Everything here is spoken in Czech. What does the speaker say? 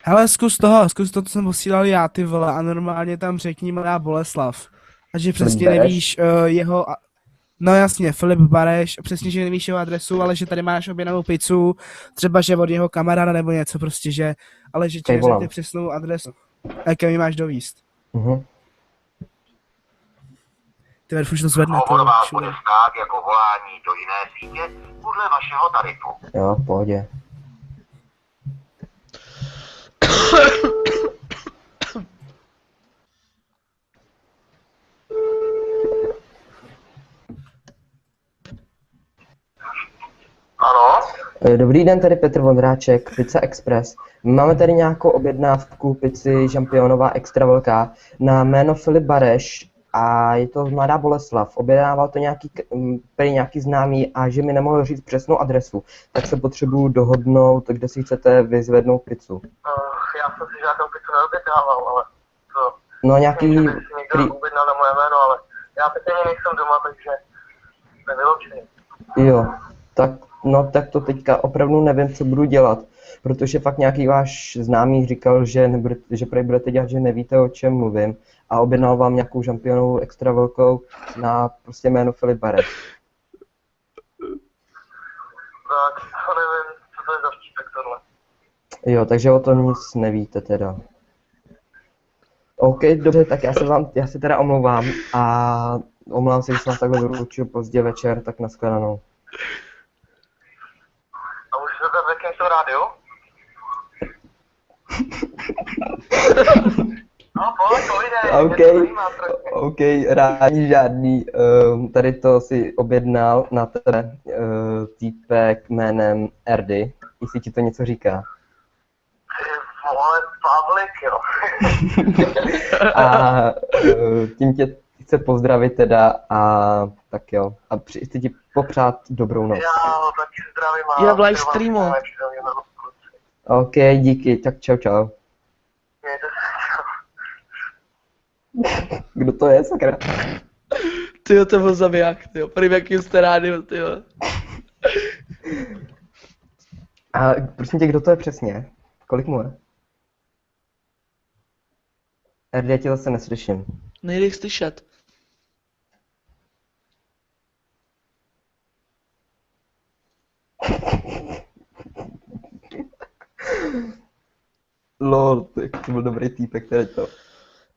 Hele, zkus to, co jsem posílal já, ty vole, a normálně tam řekni Mladá Boleslav. A že Filip přesně Bereš? nevíš no jasně, Filip Bareš, přesně, že nevíš jeho adresu, ale že tady máš objednanou pizzu, třeba že od jeho kamaráda nebo něco prostě, že, ale že ti Kaj neřekne volám. přesnou adresu, jaké mi máš dovíst. Mhm. Ty už to zvedne, ty Hovor vole, vás bude šulen. stát jako volání do jiné sítě podle vašeho tarifu. Jo, v pohodě. Ano? Dobrý den, tady Petr Vondráček, Pizza Express. Máme tady nějakou objednávku pizzy Žampionová extra velká na jméno Filip Bareš a je to Mladá Boleslav. Objednával to prý nějaký známý a že mi nemohl říct přesnou adresu, tak se potřebuju dohodnout, kde si chcete vyzvednout pizzu. Já jsem si žádnou pizzu neobjednával, ale to... No Myslím, nějaký, že by si někdo objednal na moje jméno, ale já teď ani nejsem doma, takže nevyloučený. jo, tak, no tak to teďka opravdu nevím, co budu dělat, protože fakt nějaký váš známý říkal, že prej budete dělat, že nevíte, o čem mluvím a objednal vám nějakou žampionovou extra velkou na prostě jméno Filip Bareš. Tak to nevím, co to je za vtípek tohle. Jo, takže o tom nic nevíte teda. OK, dobře, tak já se teda omlouvám a omlouvám se, že jsem vás takhle vyručil pozdě večer, tak nashledanou. A můžeš se zeptat, v jakém jsem rádiu? No pojď, povídej, OK, mě to zajímá trošku. OK, rádi žádný. Tady to si objednal na tebe týpek jménem Erdy, jestli ti to něco říká. Ty vole, Pavlik, jo. A tím tě chce pozdravit teda a tak jo. A chci ti popřát dobrou noc. Já ho taky zdravím a... Je v live streamu. OK, díky, tak čau čau. Mějte se. Kdo to je, sakra? Tyjo, to byl zabiják, tyjo. První jakým jste rádio, tyjo. A prosím tě, kdo to je přesně? Kolik mu je? Erdy, já tě zase neslyším. Nejde jich slyšet. Lol, to byl dobrý týpek, tady to.